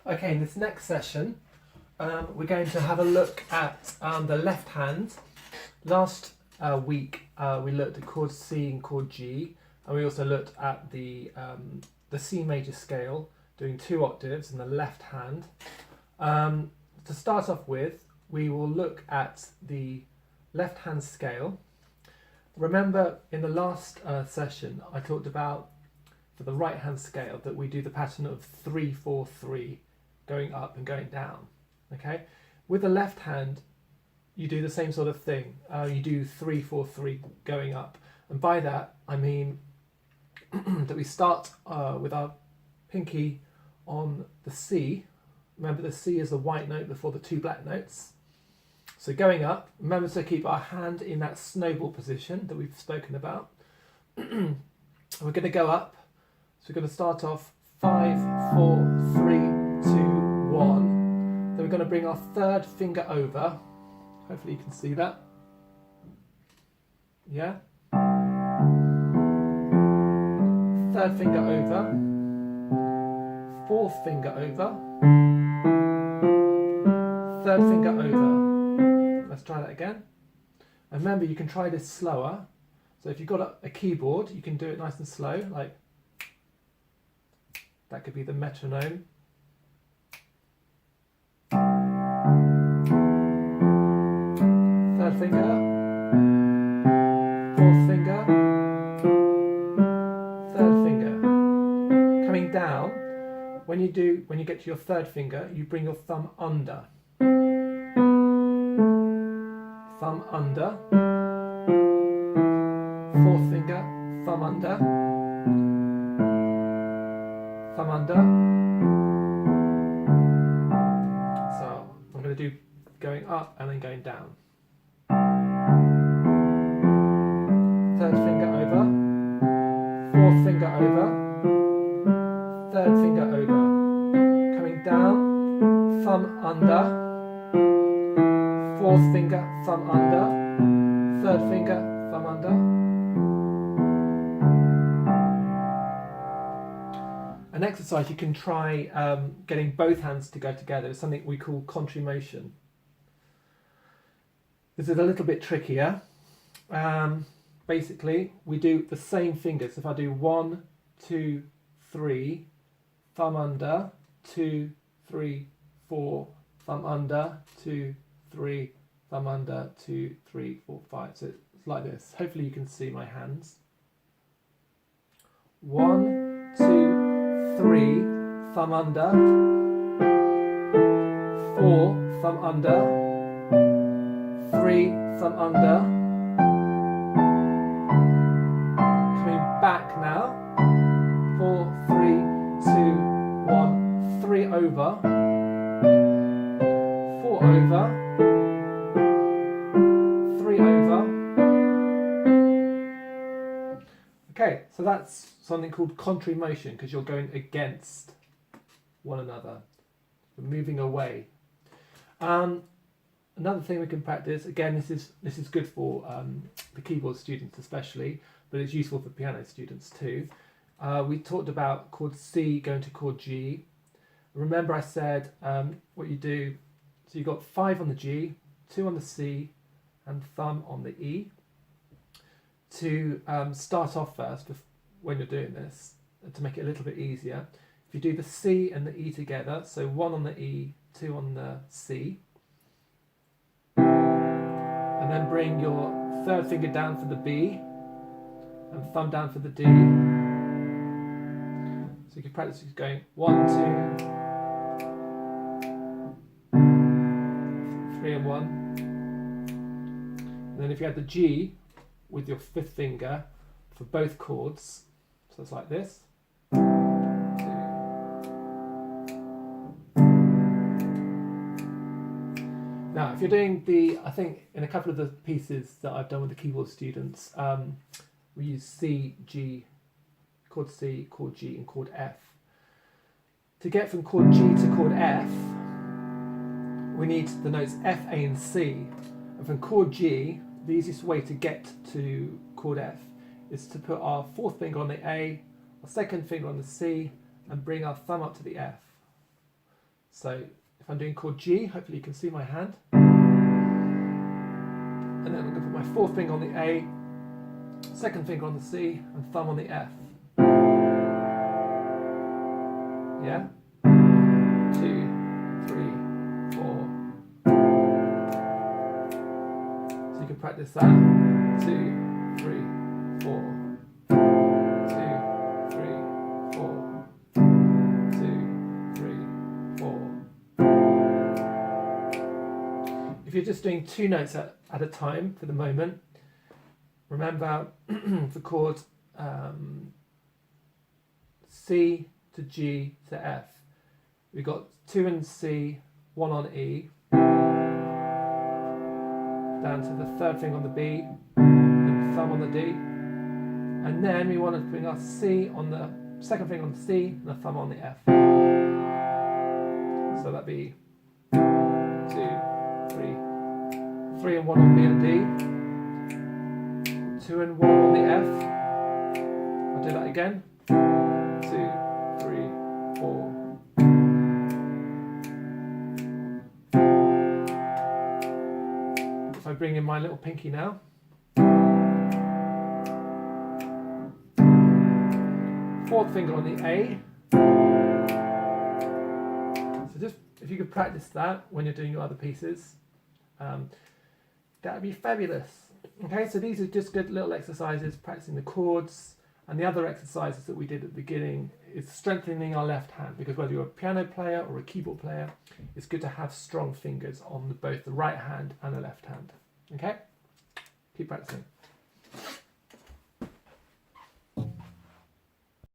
Okay, in this next session, we're going to have a look at the left hand. Last week we looked at chord C and chord G, and we also looked at the C major scale, doing 2 octaves in the left hand. To start off with, we will look at the left hand scale. Remember in the last session I talked about, for the right hand scale, that we do the pattern of 3-4-3, going up and going down. Okay, with the left hand you do the same sort of thing. You do 3-4-3 going up, and by that I mean that we start with our pinky on the C. Remember, the C is the white note before the 2 black notes. So going up, remember to keep our hand in that snowball position that we've spoken about. We're going to go up, so we're going to start off 5, 4, 3, 2, 1. Then we're going to bring our 3rd finger over. Hopefully you can see that. Yeah? 3rd finger over. 4th finger over. 3rd finger over. Let's try that again. And remember, you can try this slower. So if you've got a keyboard, you can do it nice and slow, like that could be the metronome. Third finger, 4th finger, 3rd finger. Coming down, when you get to your 3rd finger, you bring your thumb under. Thumb under. 4th finger, thumb under. Thumb under. So I'm going to do going up and then going down. 3rd finger over. 4th finger over. 3rd finger over. Coming down, thumb under. 4th finger, thumb under. 3rd finger, thumb under. An exercise you can try getting both hands to go together is something we call Contra Motion. This is a little bit trickier. Basically, we do the same fingers. If I do 1, 2, 3, thumb under, 2, 3, 4, thumb under, 2, 3, thumb under, 2, 3, 4, 5. So it's like this. Hopefully you can see my hands. 1, 2, 3, thumb under, 4, thumb under, 3, thumb under. Coming back now. 4, 3, 2, 1, 3 over, 4 over, 3 over. Okay, so that's something called Contra Motion, because you're going against one another. You're moving away. Another thing we can practice, again, this is good for the keyboard students especially, but it's useful for piano students too. We talked about chord C going to chord G. Remember I said what you do, so you've got 5 on the G, 2 on the C, and thumb on the E. To start off first, when you're doing this, to make it a little bit easier, if you do the C and the E together, so 1 on the E, 2 on the C, and then bring your 3rd finger down for the B, and thumb down for the D. So you can practice going 1, 2, 3 and 1. And then if you had the G with your 5th finger for both chords, so it's like this. 2. Now, if you're doing I think in a couple of the pieces that I've done with the keyboard students, we use C, G, chord C, chord G, and chord F. To get from chord G to chord F, we need the notes F, A, and C. And from chord G, the easiest way to get to chord F is to put our 4th finger on the A, our 2nd finger on the C, and bring our thumb up to the F. So if I'm doing chord G, hopefully you can see my hand. And then I'm going to put my fourth finger on the A, second finger on the C, and thumb on the F. Yeah? 2, 3, 4. So you can practice that. 2, 3, 4. 2, 3, 4. 2, 3, 4. If you're just doing 2 notes at a time for the moment, remember the chord C to G to F. We've got 2 on C, 1 on E, down to the third finger on the B, and thumb on the D. And then we want to bring our C on the second finger on the C, and the thumb on the F. So that'd be 2, 3, 3 and 1 on B and D, 2 and 1 on the F. I'll do that again. 2, 3, 4. If I bring in my little pinky now. Fourth finger on the A. So just if you could practice that when you're doing your other pieces, that would be fabulous. Okay, so these are just good little exercises, practicing the chords, and the other exercises that we did at the beginning is strengthening our left hand, because whether you're a piano player or a keyboard player, it's good to have strong fingers on both the right hand and the left hand. Okay, keep practicing.